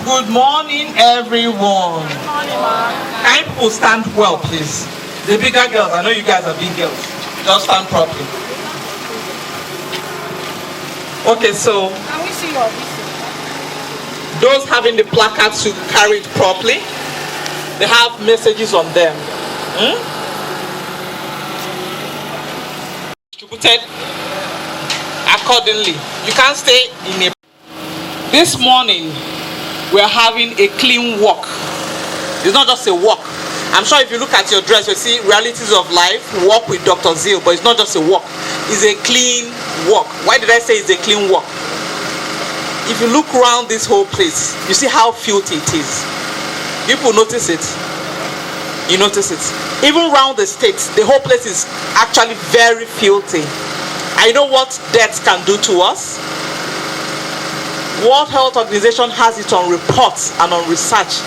Good morning, everyone. Good morning, ma'am. Can people stand well, please? The bigger girls, I know you guys are big girls. Just stand properly. Okay, so Can we see your visit? those having the placards should carry it properly. They have messages on them. Distributed accordingly. You can't stay in a... This morning, we're having a clean walk. It's not just a walk. I'm sure if you look at your dress, you see realities of life, walk with Dr. Zeel, but it's not just a walk. It's a clean walk. Why did I say it's a clean walk? If you look around this whole place, you see how filthy it is. People notice it. You notice it. Even around the states, the whole place is actually very filthy. I know what death can do to us. World Health Organization has it on reports and on research.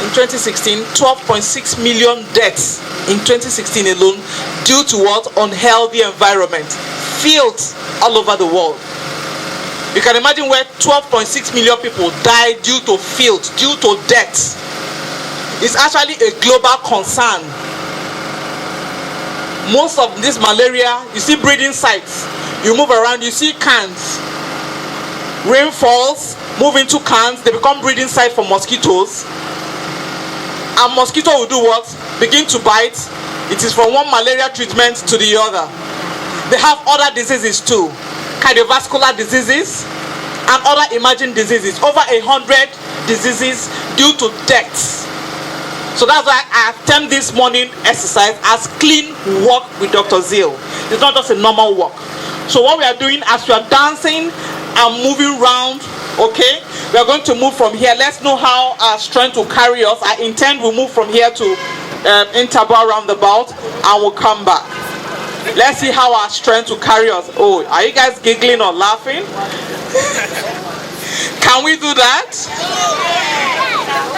In 2016, 12.6 million deaths in 2016 alone due to what? Unhealthy environment. Filth all over the world. You can imagine where 12.6 million people died due to filth, due to death. It's actually a global concern. Most of this malaria, you see breeding sites. You move around, you see cans. Rain falls, move into cans, they become breeding sites for mosquitoes. And mosquito will do what? Begin to bite. It is from one malaria treatment to the other. They have other diseases too. Cardiovascular diseases and other emerging diseases. Over 100 diseases due to deaths. So that's why I have termed this morning exercise as clean walk with Dr. Zeel. It's not just a normal walk. So what we are doing as we are dancing and moving around, okay, we are going to move from here. Let's know how our strength will carry us. I intend we'll move from here to interval roundabout and we'll come back. Let's see how our strength will carry us. Oh, are you guys giggling or laughing? Can we do that?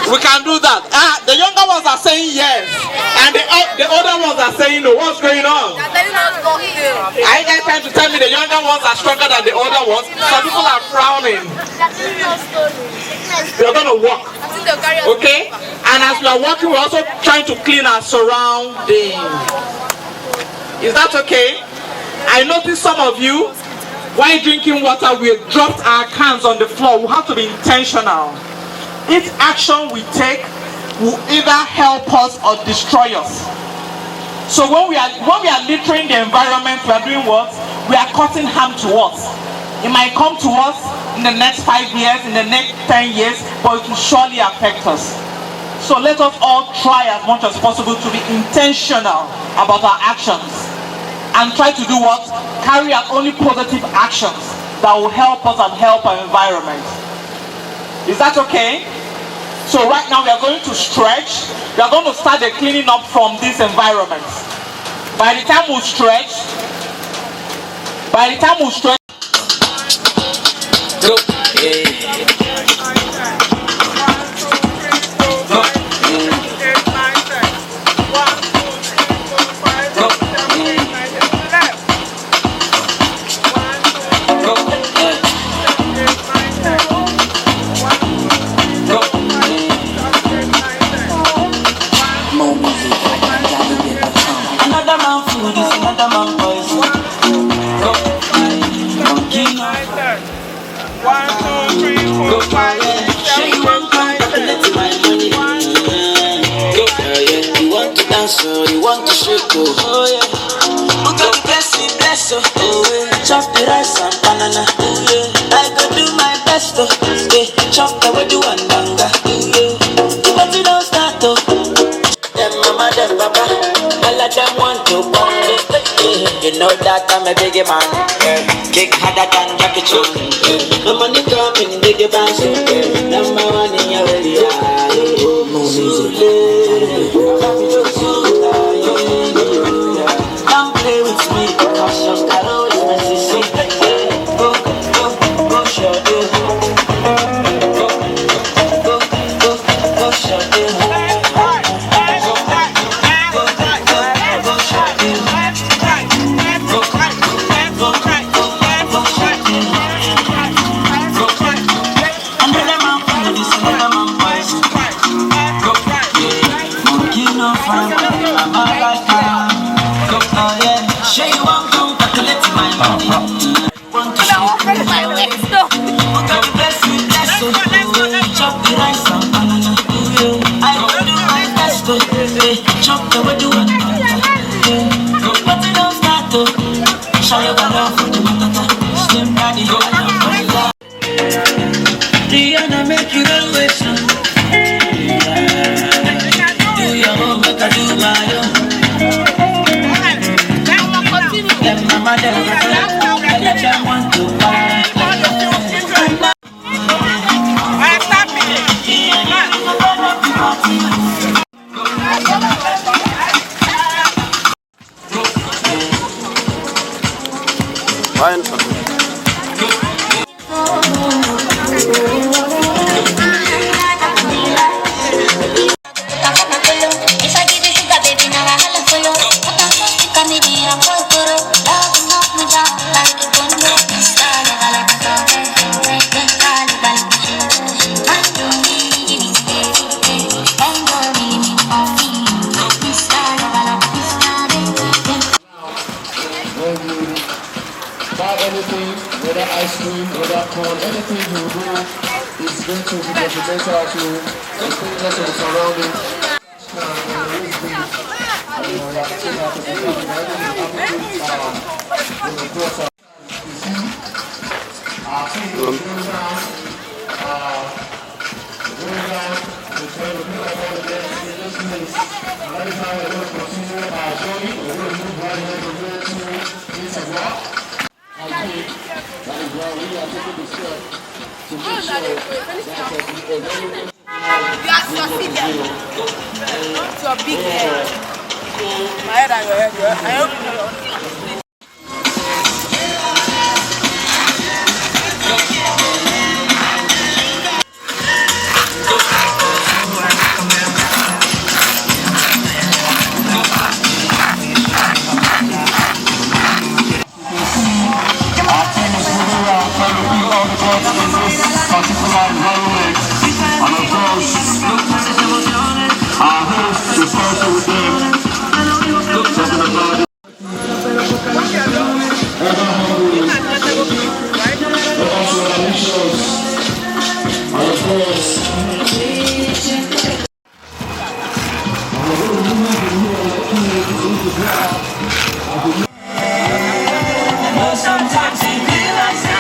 We can do that. The younger ones are saying yes, and the older ones are saying no. What's going on? Are you guys trying to tell me the younger ones are stronger than the older ones? Some people are frowning. We're going to walk. Okay? And as we are walking, we're also trying to clean our surroundings. Is that okay? I noticed some of you, while drinking water, we dropped our cans on the floor. We have to be intentional. Each action we take will either help us or destroy us. So when we are littering the environment, we are doing what? We are causing harm to us. It might come to us in the next 5 years, in the next 10 years, but it will surely affect us. So let us all try as much as possible to be intentional about our actions and try to do what? Carry out only positive actions that will help us and help our environment. Is that okay? So right now we are going to stretch. We are going to start the cleaning up from this environment. By the time we stretch, go. Yeah. You want to shake, oh yeah. Who got the bless, oh yeah. Chop the rice and banana, oh yeah. I go do my best, oh yeah. Chop the way do and banga, oh yeah. But you don't start, oh. Them mama, them papa, all of them want to bond, yeah. You know that I'm a big man, yeah. Kick harder than Jackie Chan, yeah. My money coming, big bands, yeah. Number one in your area, yeah. More music. Don't play with me, cause your carol is my sissy. Go, show you. Go, show you. Another man for this. gonna make you always know. Do your own, but I do my own. Them mama, them I let them want to buy. Fine. Buy anything, whether ice cream, whether corn, anything you do is going to be detrimental to the cleanliness of the surrounding. Your big head. My head and your head. I hope you know. Sometimes you realize it.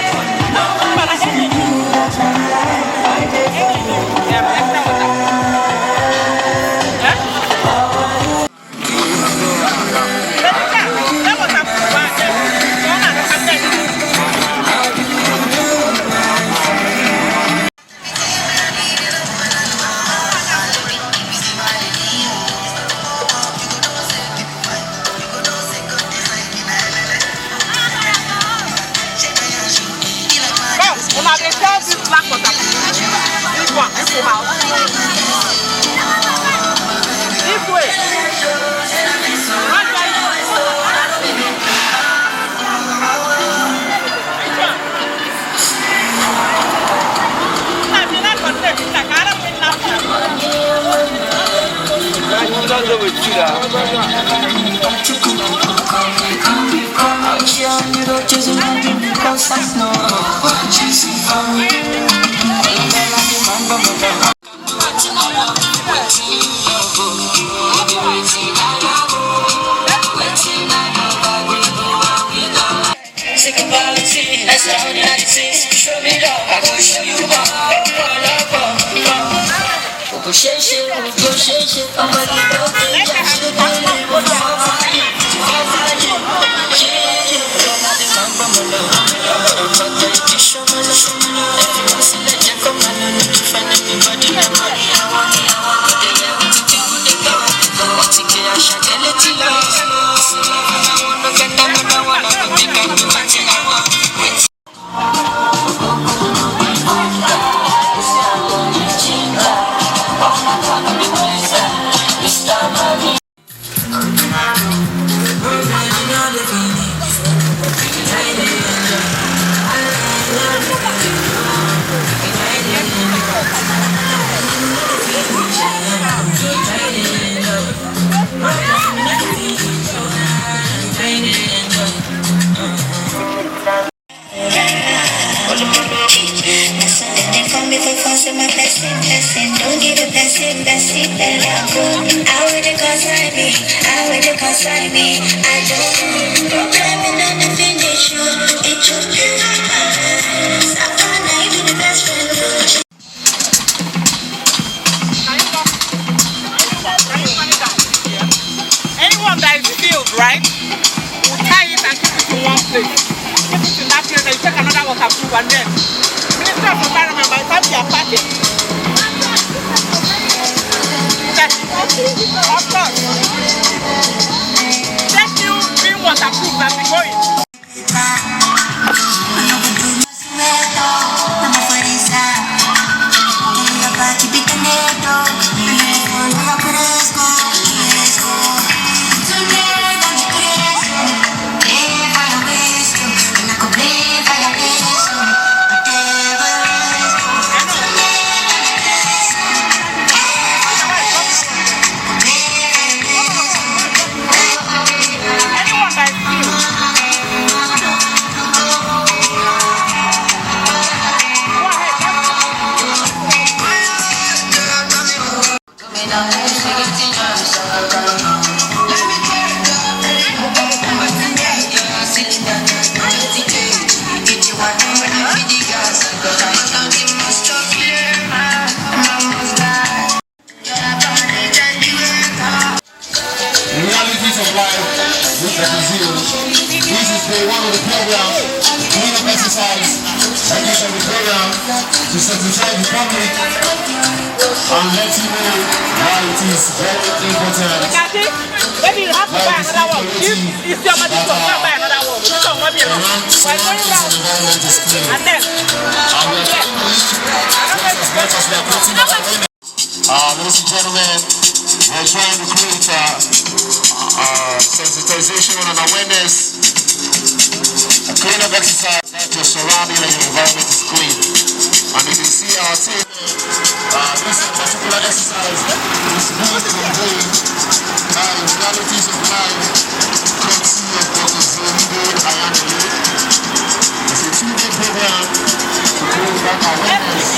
Don't give a blessing, then I'll go. I wouldn't consign me, I don't programming on the finish, it should be. Savannah, you be the best friend. waterproof and then Minister of Environment by the time they are packing. Of course. Just you being waterproof and be going. Realities of life with Dr Zeel. This is day one of the program, clean up exercise, and this is the program to sensitize the public and let you know why it is very important. Maybe you have to buy another one. If your money to buy another one, you don't want me around. We're going round. And then, ladies and gentlemen, we're trying to create sensitization and awareness, a clean up exercise that your surrounding and your environment is clean. And you can see our team, this particular exercise is based on the realities of life, courtesy of Dr Zeel. It's a 2-day program to create that awareness.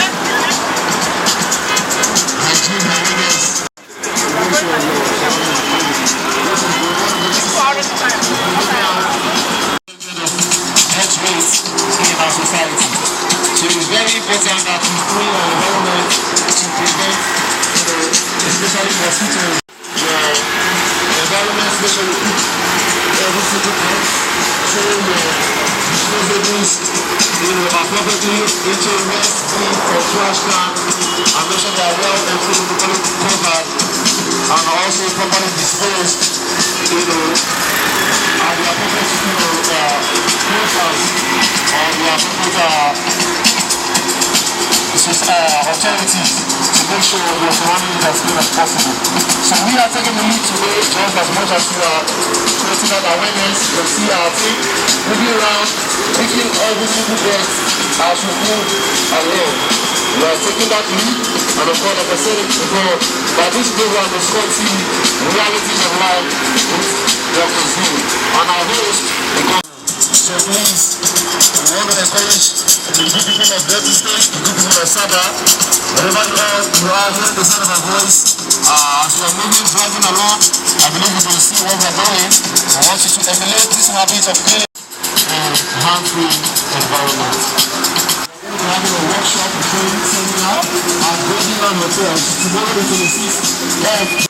In our society. So it is very important that we clean our environment to prevent, especially mosquitoes. The environment, especially every single time, so disposables, appropriately into waste bin or trash can, and make sure they are well and fully covered, and also properly disposed, and the appropriate profiles or the appropriate authorities to make sure we are surrounding it as clean as possible. So we are taking the lead today just as much as we are creating that awareness. You can see our team moving around, picking every single guest as we move along. We are taking that lead, and of course, like I said it before, that this program is called Realities of Life with Dr Zeel. And our host, so please, we want to encourage the good people of Delta State, the good people of Sada, wherever you are hearing the sound of our voice, as we are moving, driving along, I believe you will see what we are doing. I want you to emulate this habit of cleaning and harm-free environment. We're having a workshop, a training seminar at Golden Hotel tomorrow the 26th.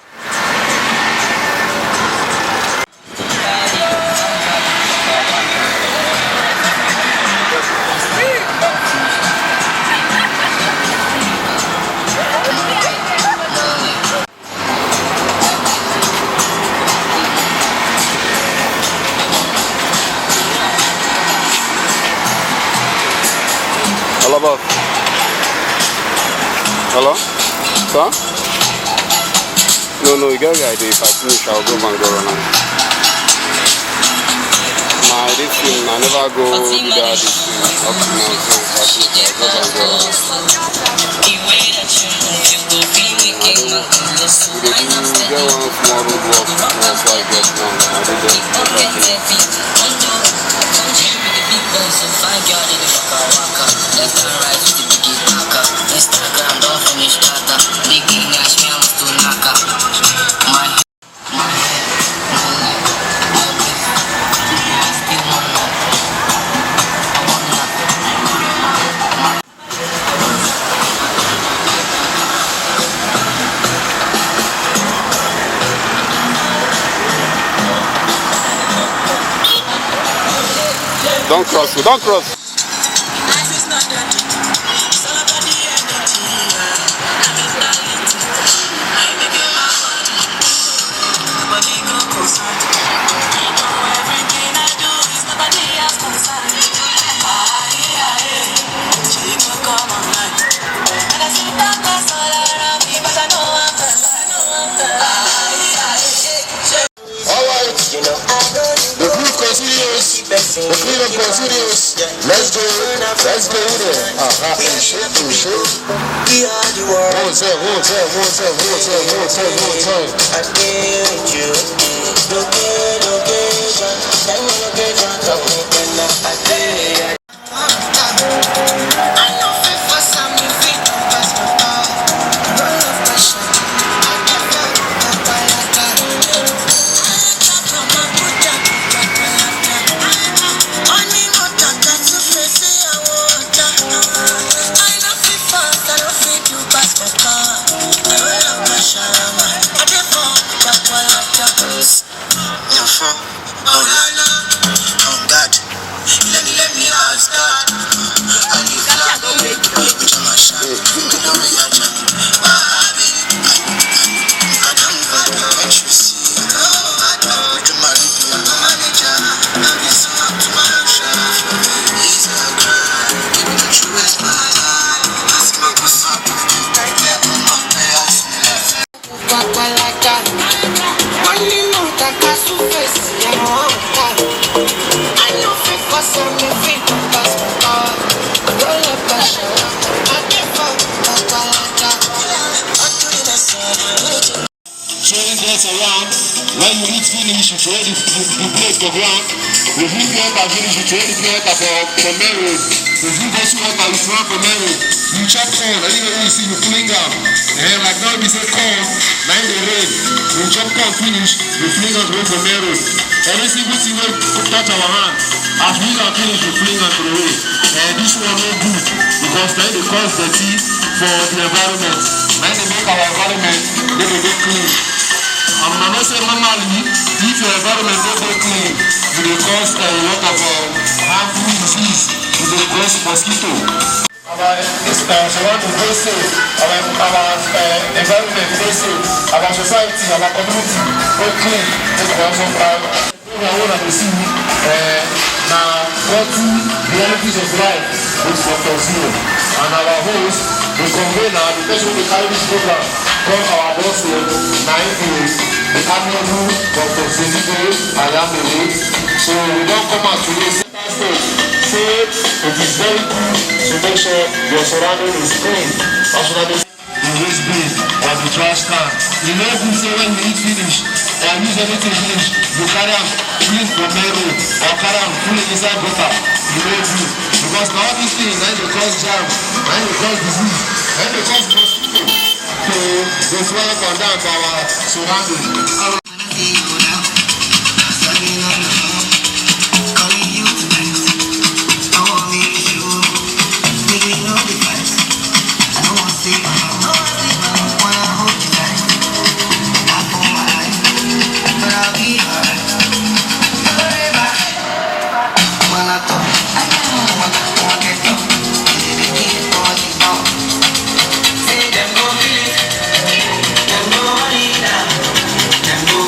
Hello, boss. Hello? Sir? No, you get the idea. If I finish, I'll go and go around. My this thing, I never go do that this thing up to now, so if I finish, I'll go and go around. We get one small road walk once I get down. I do that. Instagram don't finish data. Big English, me I must do naka. My head, no life. I still want that. I want that. Don't cross. Let's go there. Shit. We are the world. One time. I need you. Location. Around. When you eat finish, you throw the plate to ground. If you get a finish, you throw the plate for marriage. If you go to water, you throw for marriage. You chop corn, and even you see you fling out. And like now we say corn, now in the rain. You chop corn finish, you fling out for marriage. Every single thing we touch our hand. As we can finish, you fling out to the way. And this one no good because then they cause dirty for the environment. When they make our environment, they will get clean. I'm not saying normally, if your environment is not clean, you will cause a lot of harmful disease. You will cause mosquito. Our surroundings very safe. Our environment very safe. Our society, our community very clean. This is also proud. I want to see now 40 realities of life with Dr Zeel and our host, the convener, the person who carry this program. From our boss here, 9 days, the Honorable Dr Zeel, I am the lead. So we don't come out today, so it is very good to make sure your surrounding is clean. Also, that is the waste bin or the trash can. You know, if you say when you eat finish or use anything finish, you carry them clean for main road or carry them full inside water. You know, good. Because all these things, then they cause jam, then they cause disease, then they cause mosquito. So just welcome down to our surroundings. Them go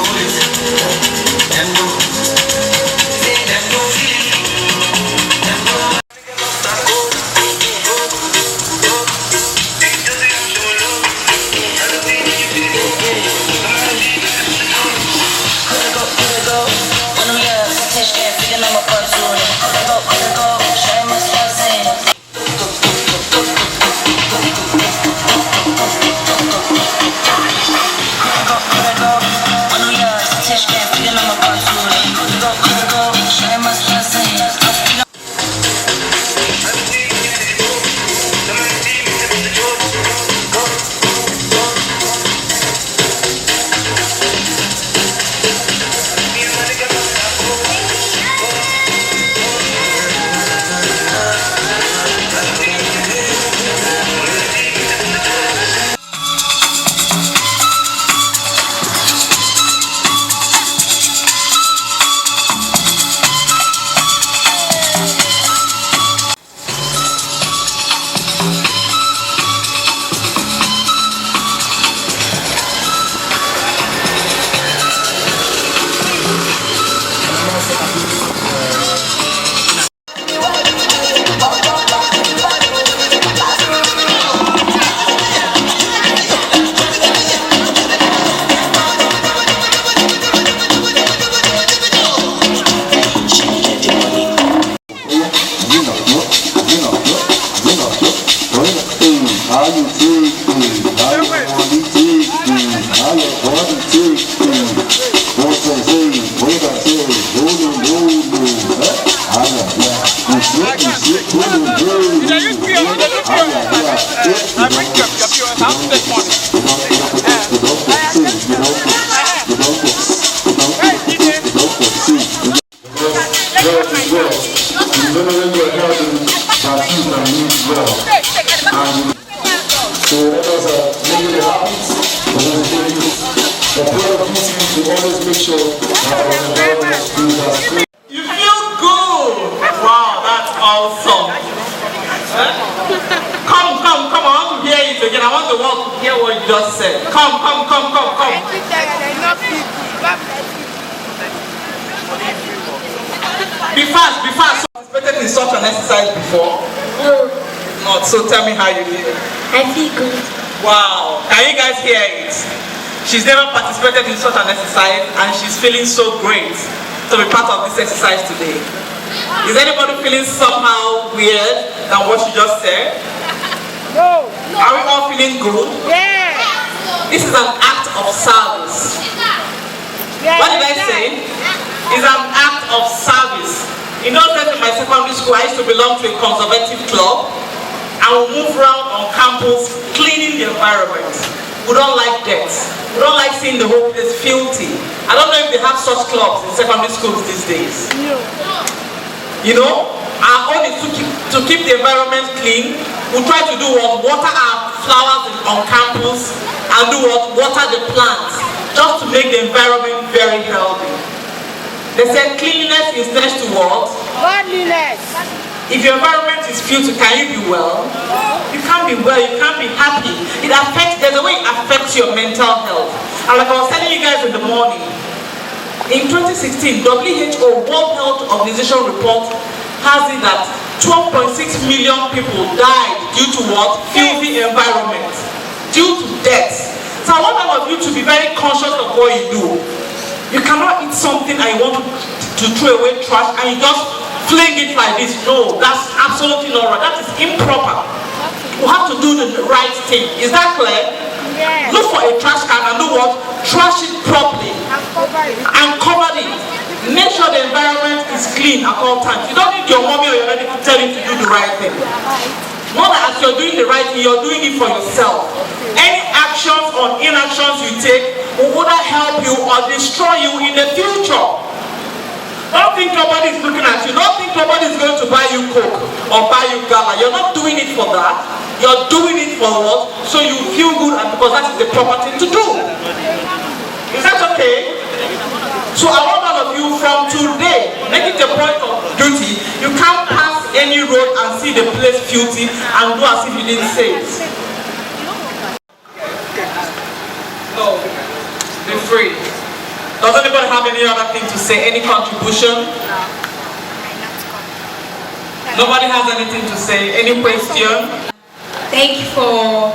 you take me? How you wanna take me? How you wanna take me? What's I say? What I say? No, no, no, no. So let us make it a habit. The prayer of duty to always make sure that our environment is clean. You feel good. Wow, that's awesome. Come on, I want to hear it again. I want the world to hear what you just said. Come. Be fast. Participated in such an exercise before? No, Not. So tell me how you did it. I feel good. Wow, can you guys hear it? She's never participated in such an exercise and she's feeling so great to be part of this exercise today. Is anybody feeling somehow weird than what she just said? No. Are we all feeling good? Yeah. This is an act of service. Yeah. What did I say? It's an act of service. In those days in my secondary school, I used to belong to a conservative club. I would move around on campus cleaning the environment. We don't like dirt. We don't like seeing the whole place filthy. I don't know if they have such clubs in secondary schools these days. No. You know, our own is to keep the environment clean. We try to do what? Water our flowers on campus and do what? Water the plants, just to make the environment very healthy. They said cleanliness is next to what? Godliness. If your environment is filthy, can you be well? You can't be well, you can't be happy. There's a way it affects your mental health. And like I was telling you guys in the morning, in 2016, WHO World Health Organization report has it that 12.6 million people died due to what? Filthy environment. Due to death. So I want all of you to be very conscious of what you do. You cannot eat something and you want to throw away trash and you just fling it like this. No, that's absolutely not right. That is improper. You have to do the right thing. Is that clear? Yes. Look for a trash can and do what? Trash it properly and cover it. Make sure the environment is clean at all times. You don't need your mommy or your daddy to tell you to do the right thing. Not that as you're doing the right thing, you're doing it for yourself. Any actions or inactions you take will either help you or destroy you in the future. Don't think nobody is looking at you. Don't think nobody is going to buy you Coke or buy you Gala. You're not doing it for that. You're doing it for what? So you feel good and because that is the proper thing to do. Is that okay? So I want all of you from today, make it a point of duty. You can't pass any road and see the place filthy and do as if you didn't say it. No. Be free. Does anybody have any other thing to say? Any contribution? Nobody has anything to say? Any question? Thank you for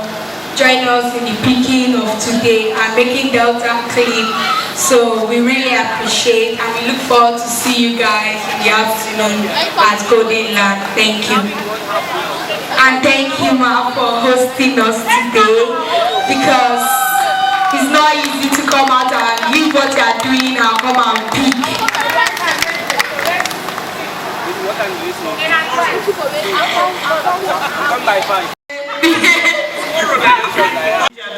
joining us in the picking of today and making Delta clean. So we really appreciate and we look forward to see you guys in the afternoon at Golden Land. Thank you. And thank you, Ma, for hosting us today because it's not easy to come out and leave what you are doing and come and pick.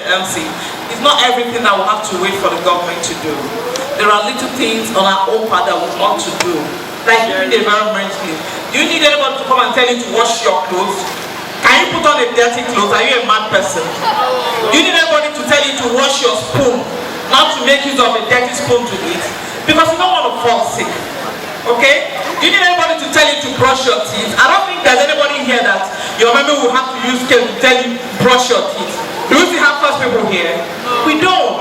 MC. It's not everything that we have to wait for the government to do. There are little things on our own part that we want to do, like keeping the environment clean. Do you need anybody to come and tell you to wash your clothes? Can you put on a dirty clothes? Are you a mad person? Do you need anybody to tell you to wash your spoon, not to make use of a dirty spoon to eat? Because you don't want to fall sick. Okay? Do you need anybody to tell you to brush your teeth? I don't think there's anybody here that your memory will have to use scale to tell you brush your teeth. Do we still have first people here? We don't.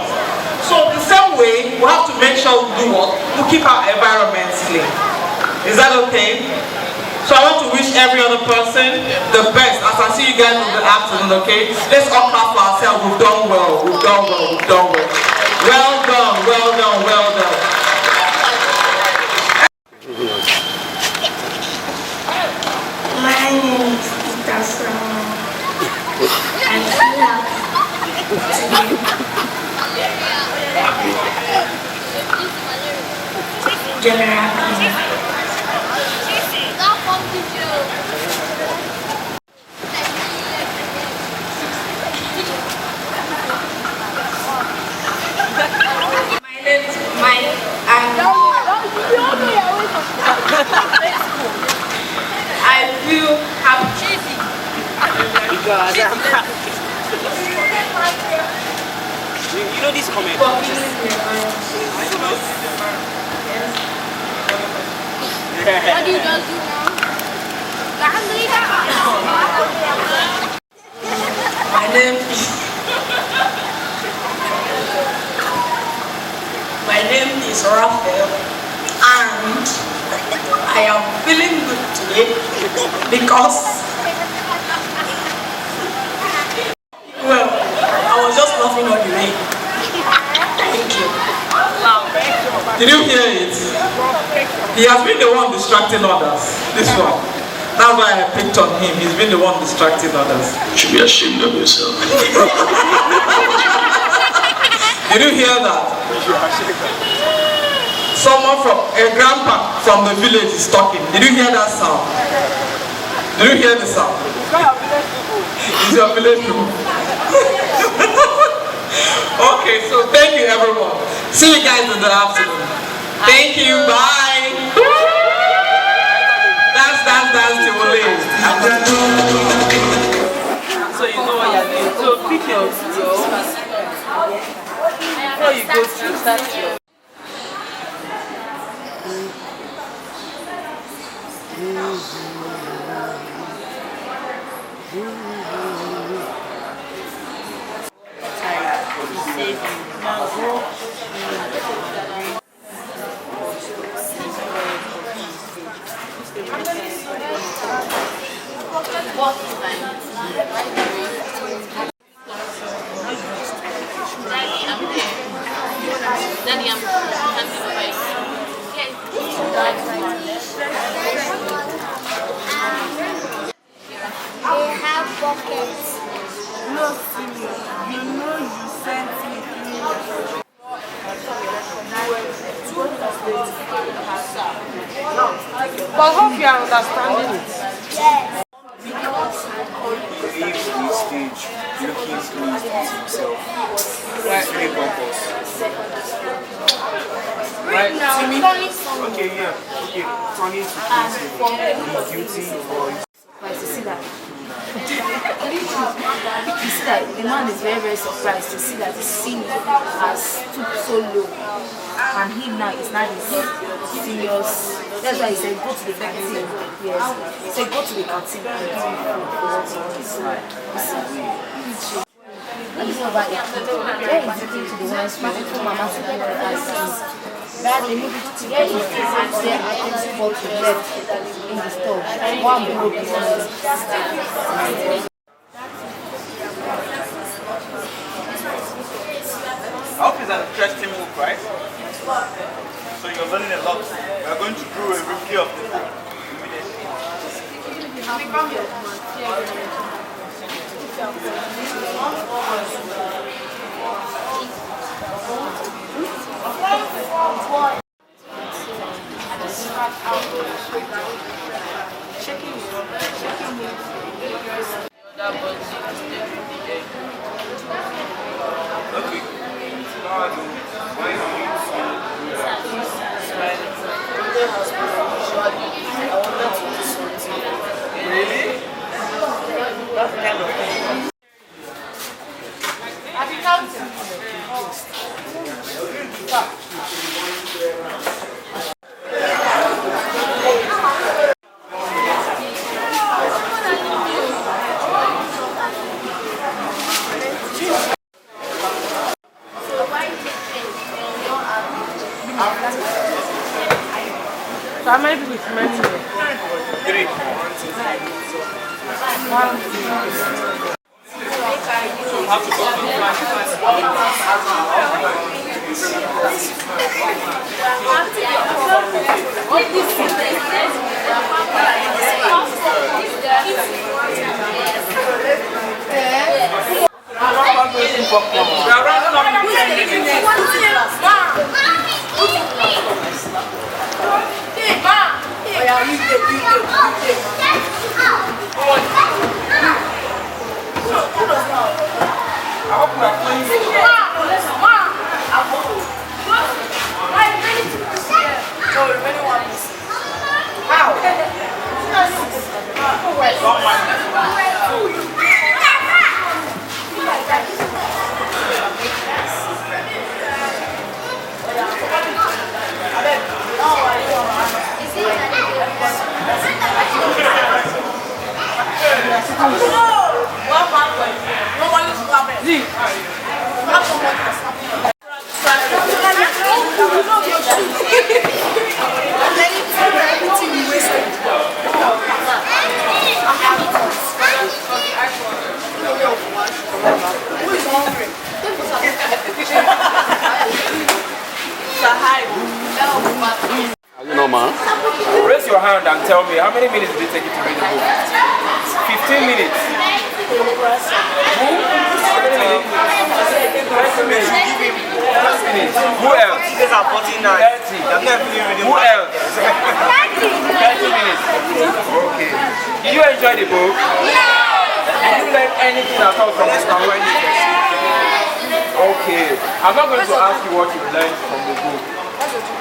So the same way, we have to make sure we do what? We keep our environment clean. Is that okay? So I want to wish every other person the best as I see you guys in the afternoon, okay? Let's all clap for ourselves. We've done well. We've done well. We've done well. Well done. Well done. Well done. My name is Dr Zeel. and clean up general cleaning. My name is Mike and I feel happy. You know this comment. What do you guys do now? My name is Raphael, and I am feeling good today because, well, I was just laughing all the way. Thank you. Did you hear it? He has been the one distracting others. This one. That's why I picked on him. He's been the one distracting others. You should be ashamed of yourself. Did you hear that? Someone from a grandpa from the village is talking. Did you hear that sound? Did you hear the sound? It's your village people. Okay, so thank you everyone. See you guys in the afternoon. Thank you. Bye. Dance till we leave. So you know what you're doing. So pick your before you go to start your. Daddy, I'm they have buckets. No, you know you sent me. But hope you are understanding it. Yes. Leave the stage looking pleased with himself. It's really pompous. Right, Timmy? Okay, yeah. Okay, Tony to please him. He's guilty or To see that. You see that the man is very, very surprised to see that the senior has stooped so low, and him now is not his seniors. That's why he said go to the canteen. Yes, he said go to the canteen and give me food for what he wants. And this is about it. Where is it to the one school? To Mama to go to that they move it to get it and there are empty bottles left in the store. One broke business. I hope it's an interesting book, right? So you're learning a lot. We are going to do a review of the book Really? That's the kind of thing. Have you counted? So how many people is many here? 3. 1, 2, 3. So we have to go to Raise your hand and tell me how many minutes did it take you to read the book? 15 minutes. Who? How many minutes? 20 minutes. 20 minutes. Who else? 30. Who else? 30 minutes. Okay. Did you enjoy the book? Did you learn anything at all from the story? Okay. I'm not going to ask you what you learned from the book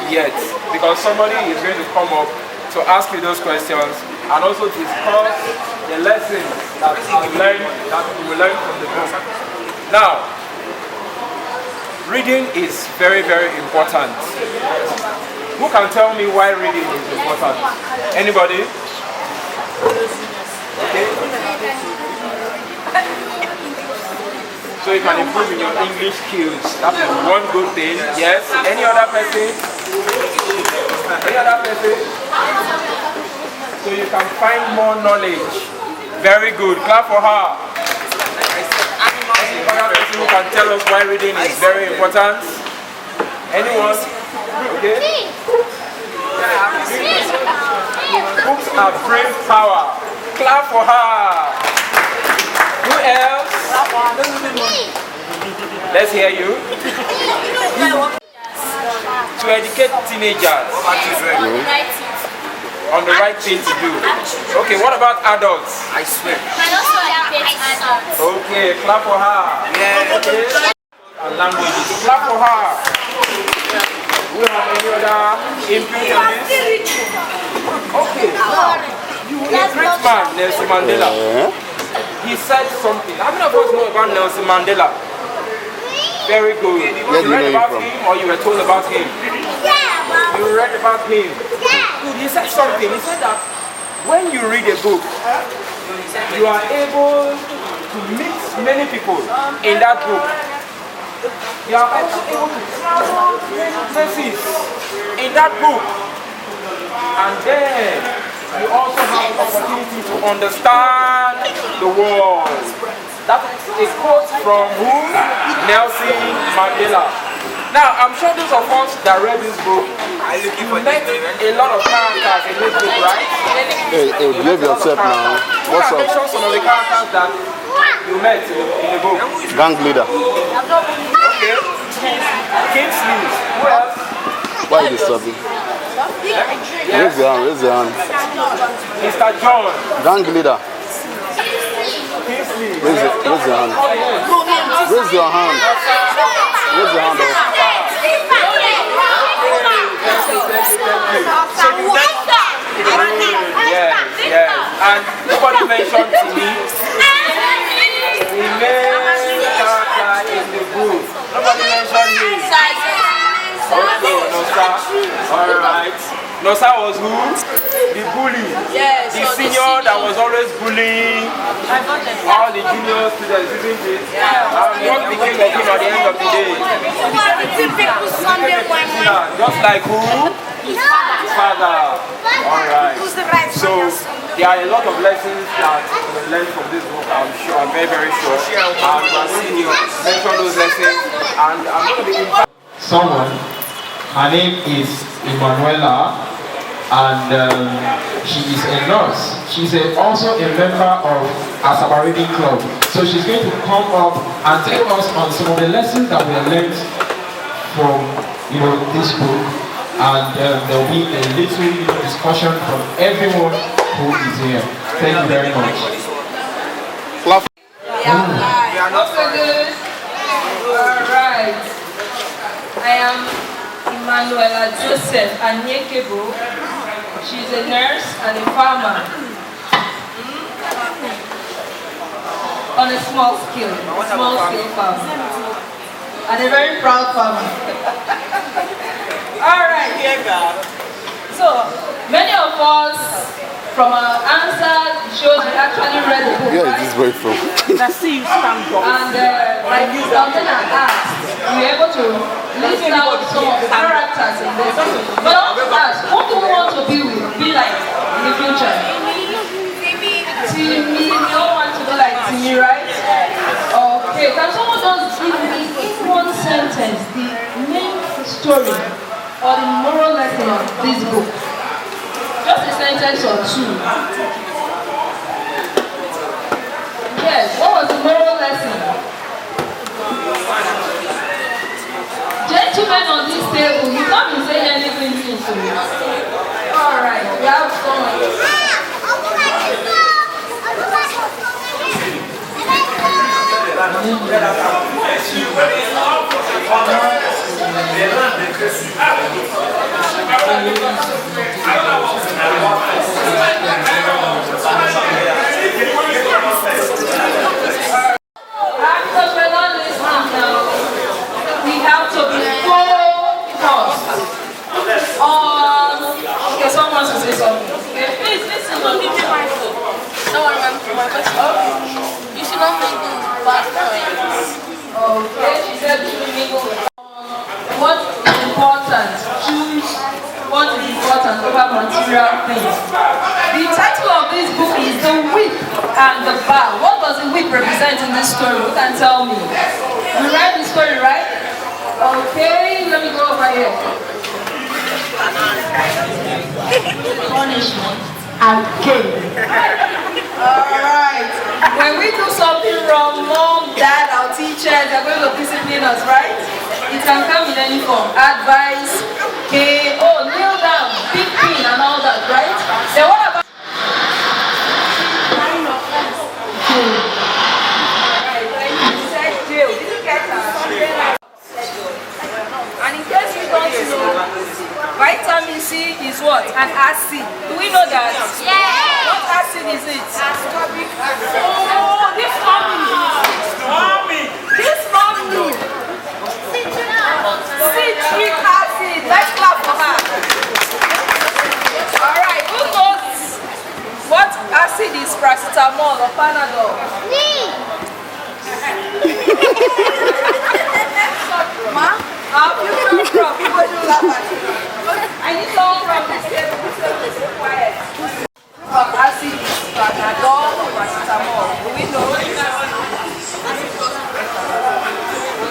yet, because somebody is going to come up to ask you those questions and also discuss the lessons that you will learn from the book. Now, reading is very, very important. Who can tell me why reading is important? Anybody? Okay. So you can improve in your English skills. That is one good thing. Yes. Any other person? Any other person? So you can find more knowledge. Very good. Clap for her. Any other person who can tell us why reading is very important? Anyone? Okay. Books have brain power. Clap for her. Who else? Let's hear you. To educate teenagers on the right thing to do. Okay, what about adults? I swear. Okay, clap for her. Yeah. Okay. And languages. Clap for her. We have any other input on this? Okay. A great man, Nelson Mandela. He said something. How many of us know about Nelson Mandela? Very good. You read about him or you were told about him? You read about him? Good. He said something. He said that when you read a book, you are able to meet many people in that book. You are also able to travel many places in that book. And then you also have the opportunity to understand the world. That is a quote from who? Nelson Mandela. Now, I'm sure those of us that read this book, you met a lot of characters in this book, right? Hey, behave yourself now. What's up? Mention some of the characters that you met in the book. Gang leader. Okay. Kingsley. Who else? Why is this stopping? Yes. Raise your hand, raise your hand. Mr. John. Gang leader. Kingsley. Raise your hand. Raise your hand. Raise your hand up. So you met. Yes. And nobody mentioned to me the main character in the group. Nobody mentioned him. Okay, Nosa. Alright. Nosa was who? The bully. Yes. The senior that was always bullying all the junior students, isn't it? What became of him at the end of the day? Just like who? His father. Alright. So there are a lot of lessons that we learn from this book, I'm sure, I'm very, very sure. And I'm going to mention those lessons, and I'm going to be someone. Her name is Emanuela. and she is a nurse. She's also a member of Asaba Reading Club. So she's going to come up and take us on some of the lessons that we have learned from this book, and there will be a little discussion from everyone who is here. Thank you very much. Good. Alright. I am Emanuela Joseph Anyekebo. She's a nurse and a farmer. On a small scale farm. And a very proud farmer. Alright. So, many of us, from our answer shows we actually read the book. Yeah, this way from. And like something I asked, we were able to list out some of the characters in this book. But I want to ask, what do we want to be like in the future? Timmy, we all want to be like Timmy, right? Okay, can someone just give me in one sentence the main story or the moral lesson of this book? Just a sentence or two. Yes, what was the moral lesson? Gentlemen on this table, you can't be saying anything new to me. Alright, we have someone. Because we're not listening now, we have to be focused on. Okay, someone wants to say something. Okay, please listen. Don't give me my phone. Someone wants my question. You should not make bad comments. Okay, she said you should make what is important. Choose what is important over material things. The title of this book is The Whip and the Bar. What does the whip represent in this story? Who can tell me? You read the story, right? Okay, let me go over here. Punishment again. Alright. When we do something wrong, mom, dad, our teachers, they're going to discipline us, right? It can come in any form. Advice, okay, oh, kneel down, big pin and all that, right? Then what about jail? Did you get that? And in case you don't know, vitamin C is what? An acid. Do we know that? Yeah. What acid is it? Ascorbic acid. Oh, this mommy. This mommy. Citric acid. Let's clap for her. Alright, who knows what acid is? Paracetamol or Panadol? Me. Ma? Our future crop, people do laugh at you. I need someone from this table who is quiet. Of acid is Panadol or paracetamol. Do we know?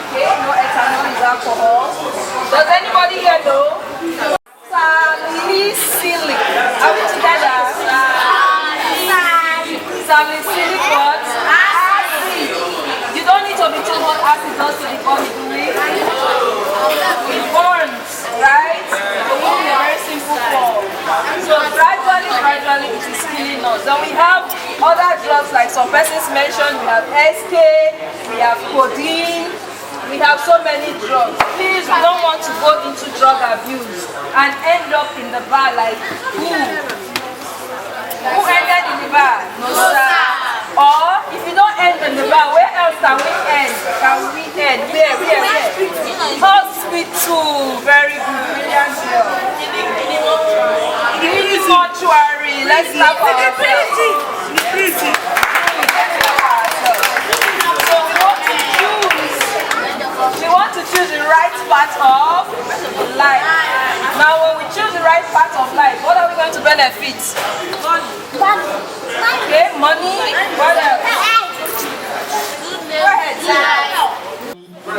Okay, no ethanol is alcohol. Does anybody here know? Salicylic. Are we together? Salicylic what? Acid. You don't need to be told what acid does to the body, do we? It burns, right? It will be a very simple form. So gradually it is killing us. Then we have other drugs like some persons mentioned. We have SK, we have codeine, we have so many drugs. Please, we don't want to go into drug abuse and end up in the bar like who? Who ended in the bar? No sir. Or if you don't end in the bar, where else can we end? Where? Hospital. Very good. Brilliant girl. In the mortuary. Let's clap for ourselves. So we want to choose the right path of life. Now when we choose the right path of life, what are we going to benefit? Okay, money. What else? Go ahead,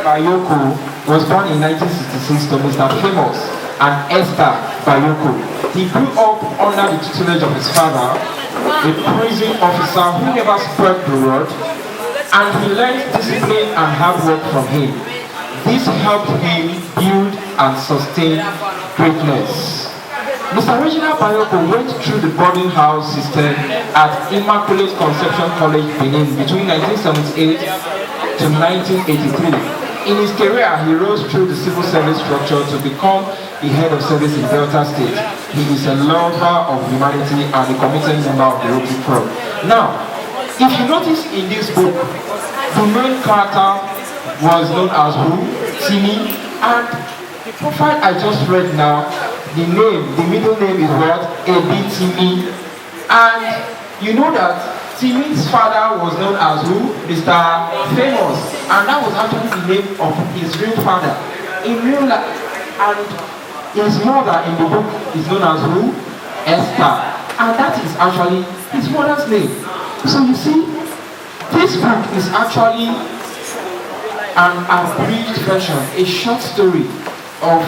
Bayoko was born in 1966 to Mr. Famous and Esther Bayoko. He grew up under the tutelage of his father, a prison officer who never spoke the word, and he learned discipline and hard work from him. This helped him build and sustain greatness. Mr. Reginald Bayoko went through the boarding house system at Immaculate Conception College, Benin between 1978 to 1983. In his career, he rose through the civil service structure to become the head of service in Delta State. He is a lover of humanity and a committed member of the Rotary Club. Now, if you notice in this book, the main character was known as who? Timmy. And the profile I just read now, the middle name is what? A.B. Timmy. And you know that Timmy's father was known as who? Mr. Famous. And that was actually the name of his real father. In real life. And his mother in the book is known as who? Esther. And that is actually his mother's name. So you see, this book is actually an abridged version, a short story of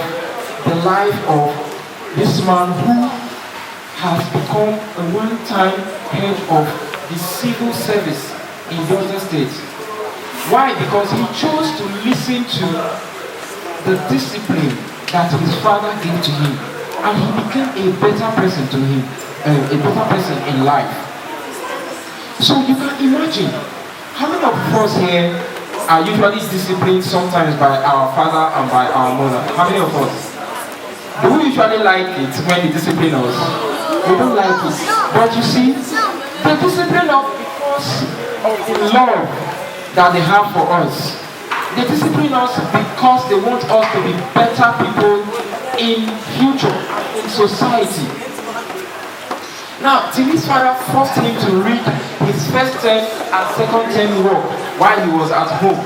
the life of this man who has become a one-time head of the civil service in Delta State. Why? Because he chose to listen to the discipline that his father gave to him, and he became a better person to him, a better person in life. So you can imagine, how many of us here are usually disciplined sometimes by our father and by our mother? How many of us? Do we usually like it when they discipline us? We don't like it. But you see, they discipline us because of the love that they have for us. They discipline us because they want us to be better people in future, in society. Now, Timmy's father forced him to read his first term and second term work while he was at home.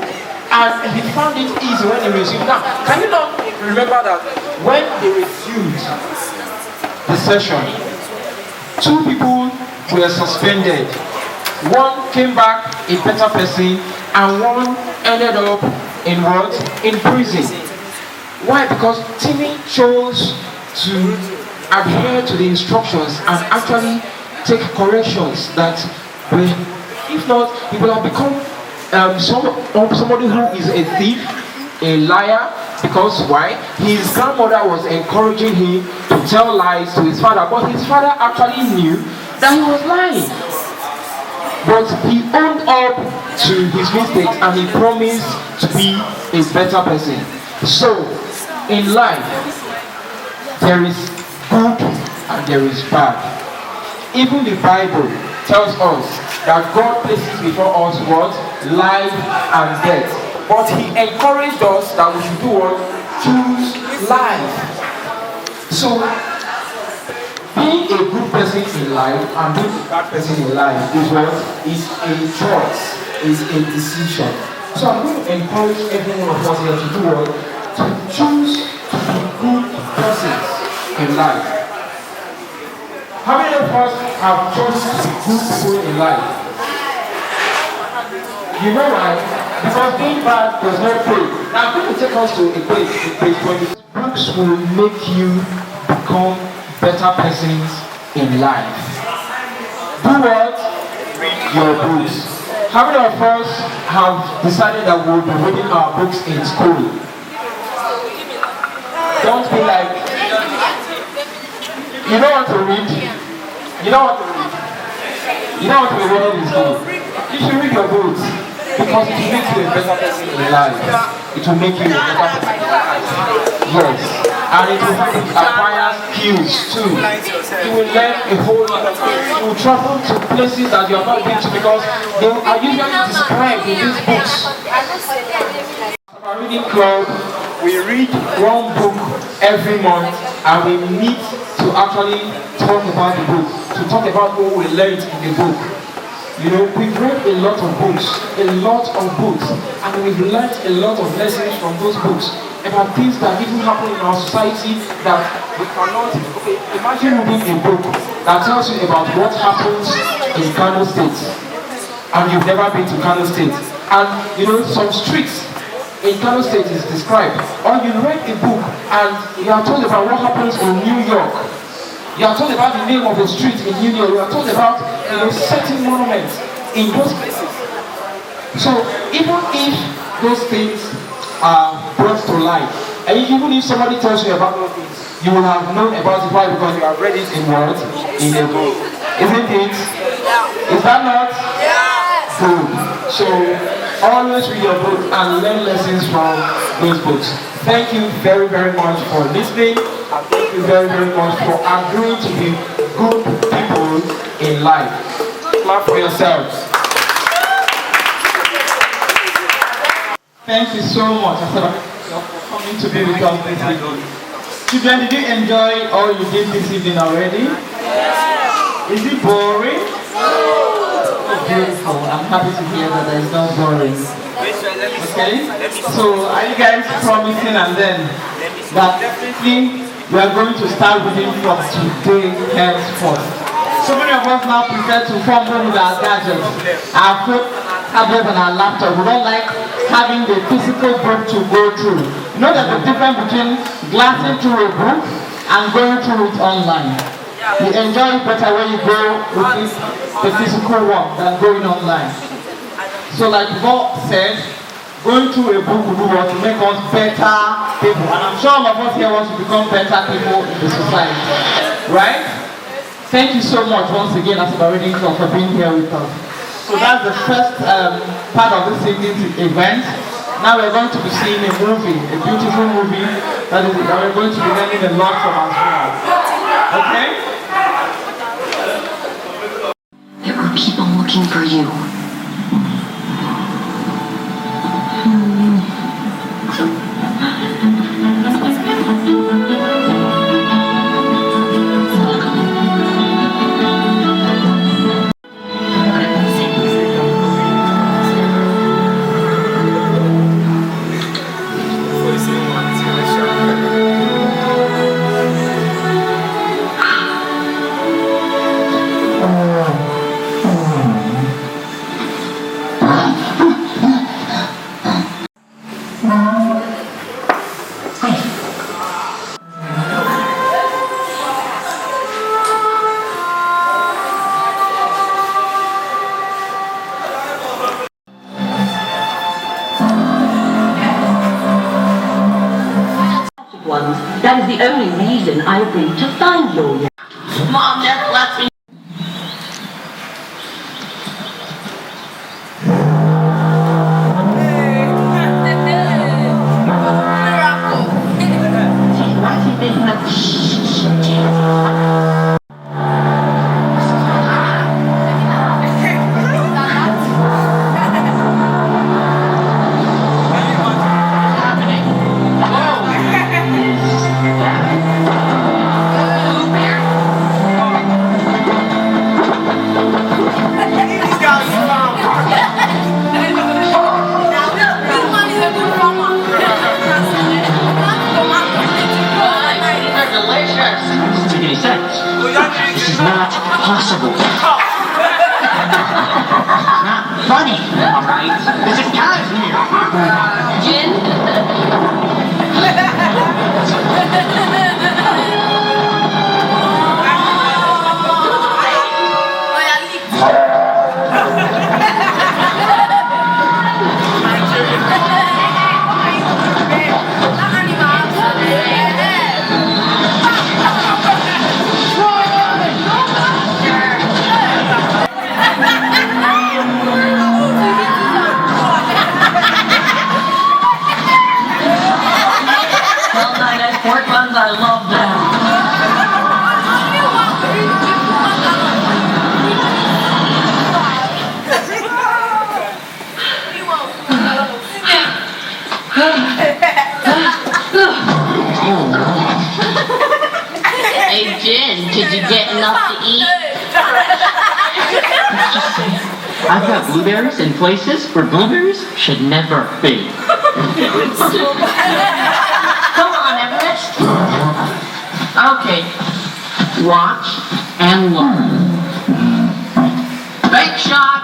And he found it easy when he resumed. Now, can you not remember that when they resumed the session, two people were suspended. One came back a better person, and one ended up in what? In prison. Why? Because Timmy chose to adhere to the instructions and actually take corrections that were, if not, he will have become somebody who is a thief, a liar. Because why? His grandmother was encouraging him to tell lies to his father, but his father actually knew that he was lying. But he owned up to his mistakes and he promised to be a better person. So, in life, there is good and there is bad. Even the Bible tells us that God places before us what? Life and death. But he encouraged us that we should do what? Choose life. So, being a good person in life and being a bad person in life is what? Is a choice, is a decision. So I'm going to encourage every one of us here to do what? To choose to be good persons in life. How many of us have chosen to be good people in life? You know why? Because being bad does not pay. Now I'm going to take us to a page 20. Books will make you become better persons in life. Do what? Read your books. How many of us have decided that we'll be reading our books in school? Don't be like, you don't want to read. You don't want to read. You don't want to be reading in school. You should read your books because it will make you a better person in life. It will make you a better person in life. Yes. And it will help you acquire skills too. You will learn a whole lot of things. You will travel to places that you have not been to because they are usually described in these books. Our reading club, we read one book every month and we meet to actually talk about the book, to talk about what we learned in the book. You know, we've read a lot of books, and we've learned a lot of lessons from those books about things that even happen in our society that we cannot. Okay, imagine reading a book that tells you about what happens in Kano State, and you've never been to Kano State, and you know some streets in Kano State is described, or you read a book and you are told about what happens in New York. You are told about the name of a street in New York. You are told about certain monuments in those places. So even if those things are brought to light, and even if somebody tells you about those things, you will have known about it. Why? Because you have read it in words, in a book. Isn't it? Is that not? Yes. Good. So always read your book and learn lessons from those books. Thank you very, very much for listening, and thank you very, very much for agreeing to be good people in life. Clap for yourselves. Thank you so much for coming to be with us this evening. Children, did you enjoy all you did this evening already? Yes. Is it boring? No. Beautiful. I'm happy to hear that there is no boring. Okay? So are you guys promising and then that definitely we are going to start reading from today henceforth? So many of us now prefer to fumble with our gadgets, our phone, tablets and our laptop. We don't like having the physical book to go through. You know there's a difference between glancing through a book and going through it online. You enjoy it better when you go with the physical one than going online. So like Paul said, going through a book will do what to make us better people. And I'm sure all of us here want to become better people in the society. Right? Thank you so much once again as a reading club for being here with us. So that's the first part of this evening's event. Now we're going to be seeing a movie, a beautiful movie that we're going to be learning a lot from as well. Okay? There are people looking for you. That is the only reason I agreed to find your Mom, just let me. This is not possible. Not funny, alright? There's a cat here. Gin? Pork buns, I love them. Hey, Jen, did you get enough to eat? Let's just say, I've got blueberries in places where blueberries should never be. Come on, Everett. Okay, watch and learn. Fake shot.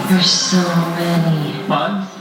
There's so many. Bugs?